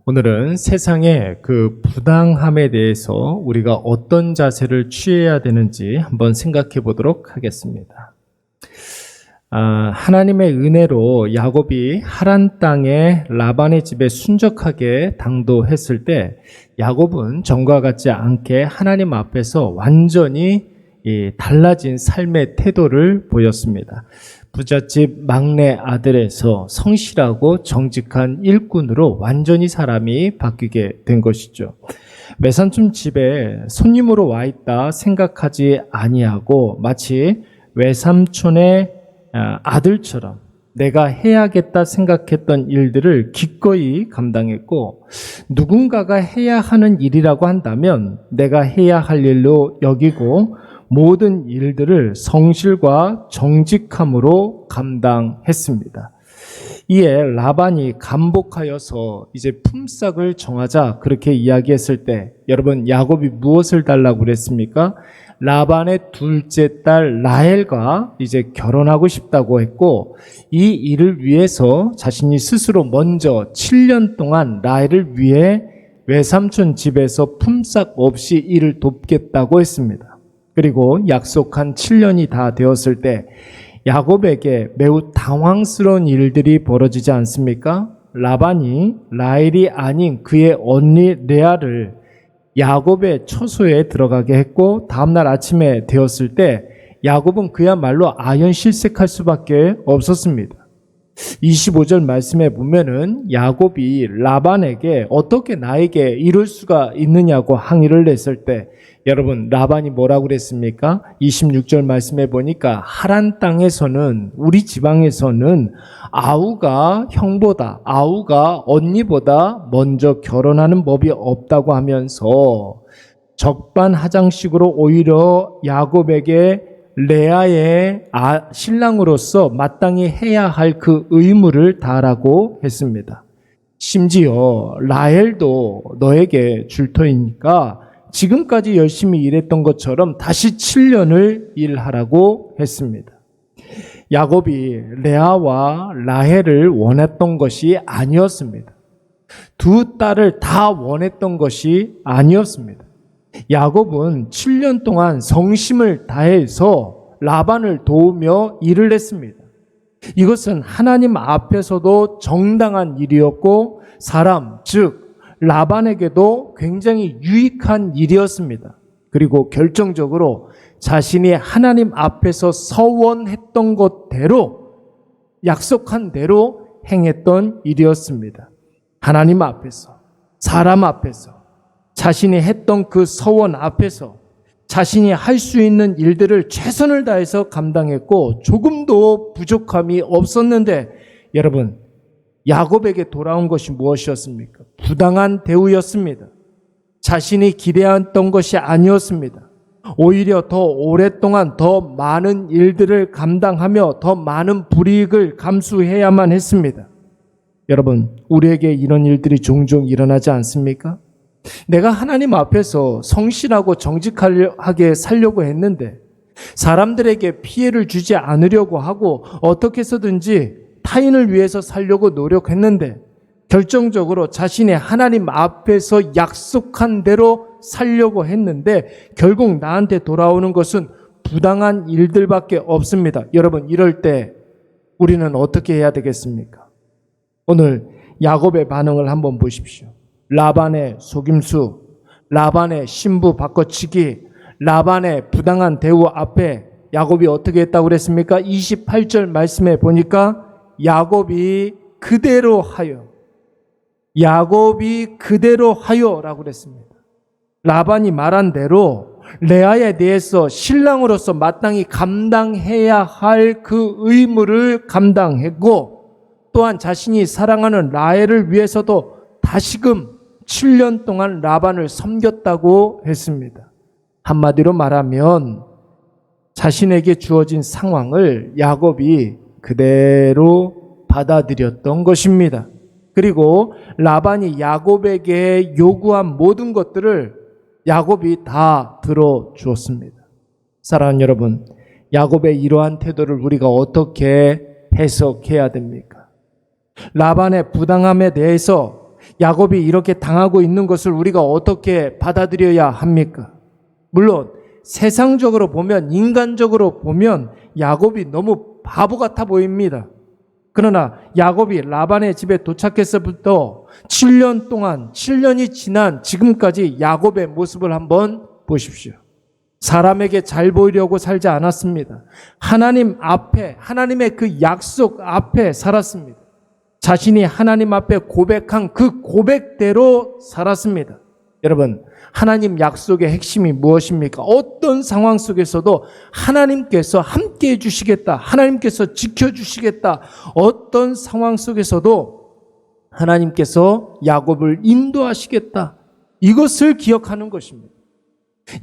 오늘은 세상의 그 부당함에 대해서 우리가 어떤 자세를 취해야 되는지 한번 생각해 보도록 하겠습니다. 하나님의 은혜로 야곱이 하란 땅에 라반의 집에 순적하게 당도했을 때 야곱은 전과 같지 않게 하나님 앞에서 완전히 달라진 삶의 태도를 보였습니다. 부잣집 막내 아들에서 성실하고 정직한 일꾼으로 완전히 사람이 바뀌게 된 것이죠. 외삼촌 집에 손님으로 와 있다 생각하지 아니하고 마치 외삼촌의 아들처럼 내가 해야겠다 생각했던 일들을 기꺼이 감당했고, 누군가가 해야 하는 일이라고 한다면 내가 해야 할 일로 여기고 모든 일들을 성실과 정직함으로 감당했습니다. 이에 라반이 간복하여서 이제 품삯을 정하자 그렇게 이야기했을 때 여러분, 야곱이 무엇을 달라고 그랬습니까? 라반의 둘째 딸 라헬과 이제 결혼하고 싶다고 했고, 이 일을 위해서 자신이 스스로 먼저 7년 동안 라헬을 위해 외삼촌 집에서 품삯 없이 일을 돕겠다고 했습니다. 그리고 약속한 7년이 다 되었을 때 야곱에게 매우 당황스러운 일들이 벌어지지 않습니까? 라반이 라헬이 아닌 그의 언니 레아를 야곱의 처소에 들어가게 했고, 다음날 아침에 되었을 때 야곱은 그야말로 아연실색할 수밖에 없었습니다. 25절 말씀에 보면은 야곱이 라반에게 어떻게 나에게 이럴 수가 있느냐고 항의를 냈을 때 여러분, 라반이 뭐라고 그랬습니까? 26절 말씀에 보니까 하란 땅에서는, 우리 지방에서는 아우가 형보다, 아우가 언니보다 먼저 결혼하는 법이 없다고 하면서 적반하장식으로 오히려 야곱에게 레아의 신랑으로서 마땅히 해야 할 그 의무를 다하라고 했습니다. 심지어 라헬도 너에게 줄 터이니까 지금까지 열심히 일했던 것처럼 다시 7년을 일하라고 했습니다. 야곱이 레아와 라헬을 원했던 것이 아니었습니다. 두 딸을 다 원했던 것이 아니었습니다. 야곱은 7년 동안 성심을 다해서 라반을 도우며 일을 했습니다. 이것은 하나님 앞에서도 정당한 일이었고 사람, 즉 라반에게도 굉장히 유익한 일이었습니다. 그리고 결정적으로 자신이 하나님 앞에서 서원했던 것대로, 약속한 대로 행했던 일이었습니다. 하나님 앞에서, 사람 앞에서, 자신이 했던 그 서원 앞에서 자신이 할 수 있는 일들을 최선을 다해서 감당했고 조금도 부족함이 없었는데, 여러분, 야곱에게 돌아온 것이 무엇이었습니까? 부당한 대우였습니다. 자신이 기대했던 것이 아니었습니다. 오히려 더 오랫동안 더 많은 일들을 감당하며 더 많은 불이익을 감수해야만 했습니다. 여러분, 우리에게 이런 일들이 종종 일어나지 않습니까? 내가 하나님 앞에서 성실하고 정직하게 살려고 했는데 사람들에게 피해를 주지 않으려고 하고 어떻게 해서든지 타인을 위해서 살려고 노력했는데 결정적으로 자신이 하나님 앞에서 약속한 대로 살려고 했는데 결국 나한테 돌아오는 것은 부당한 일들밖에 없습니다. 여러분, 이럴 때 우리는 어떻게 해야 되겠습니까? 오늘 야곱의 반응을 한번 보십시오. 라반의 속임수, 라반의 신부 바꿔치기, 라반의 부당한 대우 앞에 야곱이 어떻게 했다고 그랬습니까? 28절 말씀에 보니까 야곱이 그대로 하여라고 그랬습니다. 라반이 말한 대로 레아에 대해서 신랑으로서 마땅히 감당해야 할 그 의무를 감당했고, 또한 자신이 사랑하는 라헬을 위해서도 다시금 7년 동안 라반을 섬겼다고 했습니다. 한마디로 말하면 자신에게 주어진 상황을 야곱이 그대로 받아들였던 것입니다. 그리고 라반이 야곱에게 요구한 모든 것들을 야곱이 다 들어주었습니다. 사랑하는 여러분, 야곱의 이러한 태도를 우리가 어떻게 해석해야 됩니까? 라반의 부당함에 대해서 야곱이 이렇게 당하고 있는 것을 우리가 어떻게 받아들여야 합니까? 물론 세상적으로 보면, 인간적으로 보면 야곱이 너무 바보 같아 보입니다. 그러나 야곱이 라반의 집에 도착해서부터 7년 동안, 7년이 지난 지금까지 야곱의 모습을 한번 보십시오. 사람에게 잘 보이려고 살지 않았습니다. 하나님 앞에, 하나님의 그 약속 앞에 살았습니다. 자신이 하나님 앞에 고백한 그 고백대로 살았습니다. 여러분, 하나님 약속의 핵심이 무엇입니까? 어떤 상황 속에서도 하나님께서 함께 해주시겠다, 하나님께서 지켜주시겠다, 어떤 상황 속에서도 하나님께서 야곱을 인도하시겠다, 이것을 기억하는 것입니다.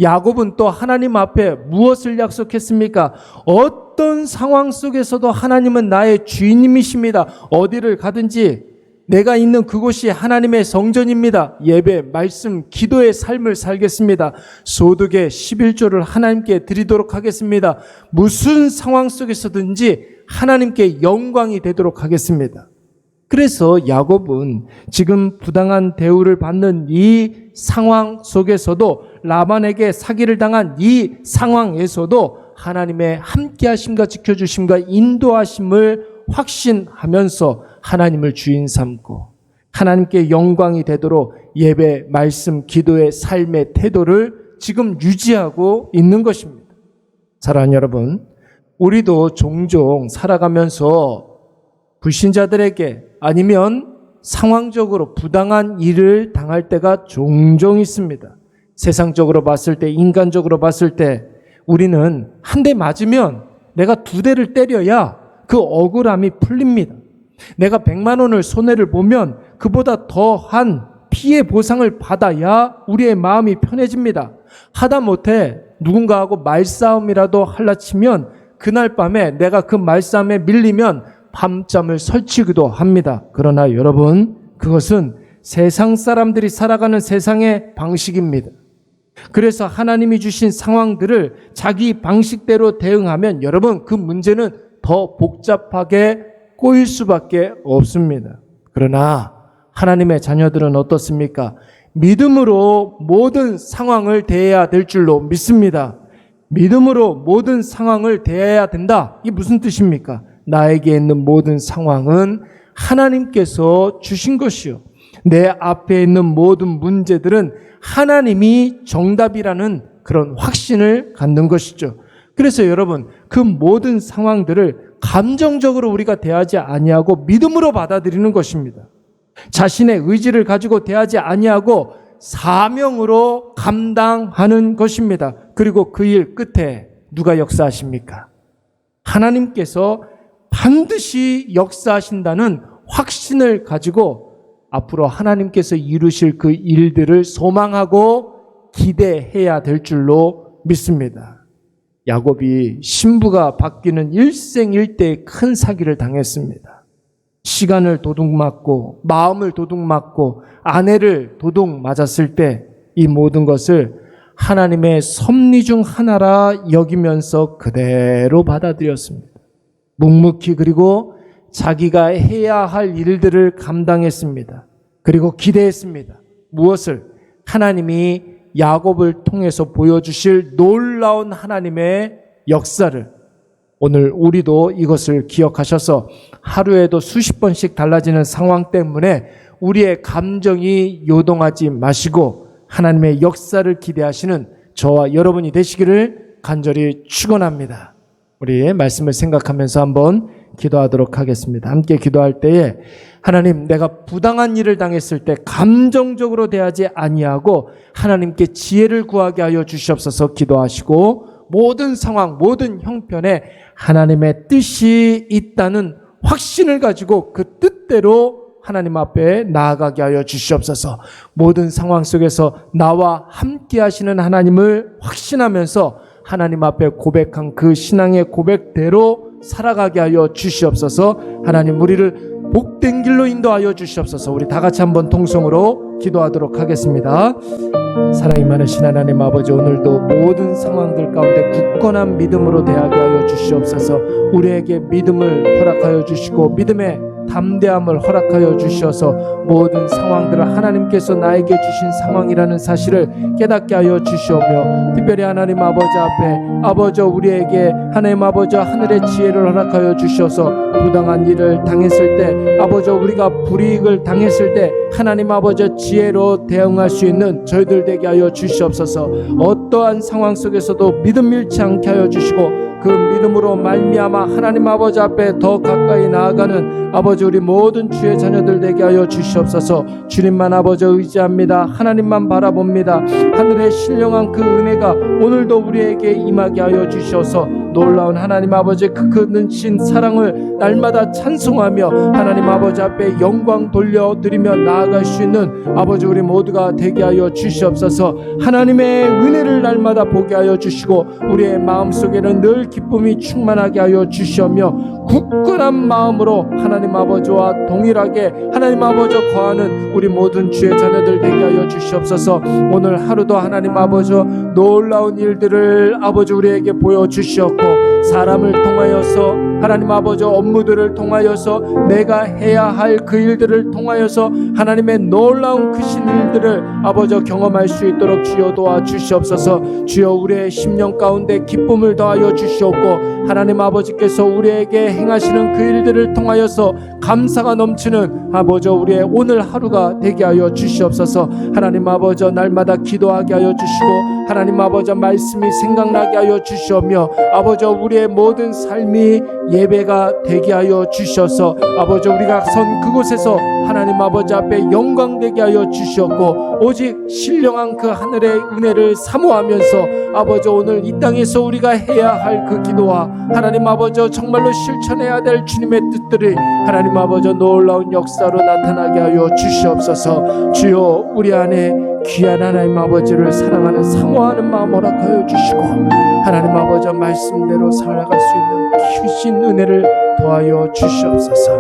야곱은 또 하나님 앞에 무엇을 약속했습니까? 어떤 상황 속에서도 하나님은 나의 주인님이십니다. 어디를 가든지 내가 있는 그곳이 하나님의 성전입니다. 예배, 말씀, 기도의 삶을 살겠습니다. 소득의 11조를 하나님께 드리도록 하겠습니다. 무슨 상황 속에서든지 하나님께 영광이 되도록 하겠습니다. 그래서 야곱은 지금 부당한 대우를 받는 이 상황 속에서도, 라반에게 사기를 당한 이 상황에서도 하나님의 함께하심과 지켜주심과 인도하심을 확신하면서 하나님을 주인 삼고 하나님께 영광이 되도록 예배, 말씀, 기도의 삶의 태도를 지금 유지하고 있는 것입니다. 사랑하는 여러분, 우리도 종종 살아가면서 불신자들에게 아니면 상황적으로 부당한 일을 당할 때가 종종 있습니다. 세상적으로 봤을 때, 인간적으로 봤을 때 우리는 한 대 맞으면 내가 두 대를 때려야 그 억울함이 풀립니다. 내가 100만 원을 손해를 보면 그보다 더한 피해 보상을 받아야 우리의 마음이 편해집니다. 하다못해 누군가하고 말싸움이라도 할라 치면 그날 밤에 내가 그 말싸움에 밀리면 밤잠을 설치기도 합니다. 그러나 여러분, 그것은 세상 사람들이 살아가는 세상의 방식입니다. 그래서 하나님이 주신 상황들을 자기 방식대로 대응하면 여러분, 그 문제는 더 복잡하게 꼬일 수밖에 없습니다. 그러나 하나님의 자녀들은 어떻습니까? 믿음으로 모든 상황을 대해야 될 줄로 믿습니다. 믿음으로 모든 상황을 대해야 된다. 이게 무슨 뜻입니까? 나에게 있는 모든 상황은 하나님께서 주신 것이요, 내 앞에 있는 모든 문제들은 하나님이 정답이라는 그런 확신을 갖는 것이죠. 그래서 여러분, 그 모든 상황들을 감정적으로 우리가 대하지 아니하고 믿음으로 받아들이는 것입니다. 자신의 의지를 가지고 대하지 아니하고 사명으로 감당하는 것입니다. 그리고 그 일 끝에 누가 역사하십니까? 하나님께서 반드시 역사하신다는 확신을 가지고 앞으로 하나님께서 이루실 그 일들을 소망하고 기대해야 될 줄로 믿습니다. 야곱이 신부가 바뀌는 일생일대의 큰 사기를 당했습니다. 시간을 도둑맞고 마음을 도둑맞고 아내를 도둑맞았을 때 이 모든 것을 하나님의 섭리 중 하나라 여기면서 그대로 받아들였습니다. 묵묵히, 그리고 자기가 해야 할 일들을 감당했습니다. 그리고 기대했습니다. 무엇을? 하나님이 야곱을 통해서 보여주실 놀라운 하나님의 역사를. 오늘 우리도 이것을 기억하셔서 하루에도 수십 번씩 달라지는 상황 때문에 우리의 감정이 요동하지 마시고 하나님의 역사를 기대하시는 저와 여러분이 되시기를 간절히 축원합니다. 우리의 말씀을 생각하면서 한번 기도하도록 하겠습니다. 함께 기도할 때에 하나님, 내가 부당한 일을 당했을 때 감정적으로 대하지 아니하고 하나님께 지혜를 구하게 하여 주시옵소서 기도하시고, 모든 상황, 모든 형편에 하나님의 뜻이 있다는 확신을 가지고 그 뜻대로 하나님 앞에 나아가게 하여 주시옵소서. 모든 상황 속에서 나와 함께 하시는 하나님을 확신하면서 하나님 앞에 고백한 그 신앙의 고백대로 살아가게 하여 주시옵소서. 하나님, 우리를 복된 길로 인도하여 주시옵소서. 우리 다 같이 한번 통성으로 기도하도록 하겠습니다. 사랑이 많으신 하나님 아버지, 오늘도 모든 상황들 가운데 굳건한 믿음으로 대하게 하여 주시옵소서. 우리에게 믿음을 허락하여 주시고 믿음의 담대함을 허락하여 주셔서 모든 상황들을 하나님께서 나에게 주신 상황이라는 사실을 깨닫게 하여 주시오며, 특별히 하나님 아버지 앞에 아버지 우리에게 하나님 아버지 하늘의 지혜를 허락하여 주셔서 부당한 일을 당했을 때, 아버지 우리가 불이익을 당했을 때 하나님 아버지 지혜로 대응할 수 있는 저희들 되게 하여 주시옵소서. 어떠한 상황 속에서도 믿음 잃지 않게 하여 주시고, 그 믿음으로 말미암아 하나님 아버지 앞에 더 가까이 나아가는 아버지 우리 모든 주의 자녀들 되게 하여 주시옵소서. 주님만 아버지 의지합니다. 하나님만 바라봅니다. 하늘의 신령한 그 은혜가 오늘도 우리에게 임하게 하여 주셔서 놀라운 하나님 아버지 그 크신 사랑을 날마다 찬송하며 하나님 아버지 앞에 영광 돌려드리며 나아갈 수 있는 아버지 우리 모두가 되게 하여 주시옵소서. 하나님의 은혜를 날마다 보게 하여 주시고, 우리의 마음속에는 늘 기쁨이 충만하게 하여 주시오며, 굳건한 마음으로 하나님 아버지와 동일하게 하나님 아버지 거하는 우리 모든 주의 자녀들 되게 하여 주시옵소서. 오늘 하루도 하나님 아버지 놀라운 일들을 아버지 우리에게 보여주시었고, 사람을 통하여서 하나님 아버지 업무들을 통하여서 내가 해야 할 그 일들을 통하여서 하나님의 놀라운 크신 일들을 아버지 경험할 수 있도록 주여 도와주시옵소서. 주여 우리의 심령 가운데 기쁨을 더하여 주시옵고, 하나님 아버지께서 우리에게 행하시는 그 일들을 통하여서 감사가 넘치는 아버지 우리의 오늘 하루가 되게 하여 주시옵소서. 하나님 아버지 날마다 기도하게 하여 주시고, 하나님 아버지 말씀이 생각나게 하여 주시오며, 아버지 우리의 모든 삶이 예배가 되게 하여 주셔서 아버지 우리가 선 그곳에서 하나님 아버지 앞에 영광되게 하여 주시었고, 오직 신령한 그 하늘의 은혜를 사모하면서 아버지 오늘 이 땅에서 우리가 해야 할 그 기도와 하나님 아버지 정말로 실천해야 될 주님의 뜻들이 하나님 아버지 놀라운 역사로 나타나게 하여 주시옵소서. 주여 우리 안에 귀한 하나님 아버지를 사랑하는 사모하는 마음 허락하여 주시고, 하나님 아버지 말씀대로 살아갈 수 있는 크신 은혜를 더하여 주시옵소서.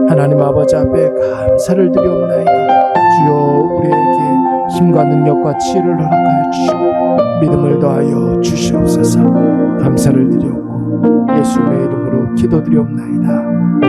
하나님 아버지 앞에 감사를 드리옵나이다. 주여 우리에게 힘과 능력과 지혜를 허락하여 주시고 믿음을 더하여 주시옵소서. 감사를 드리옵고 예수의 이름으로 기도드리옵나이다.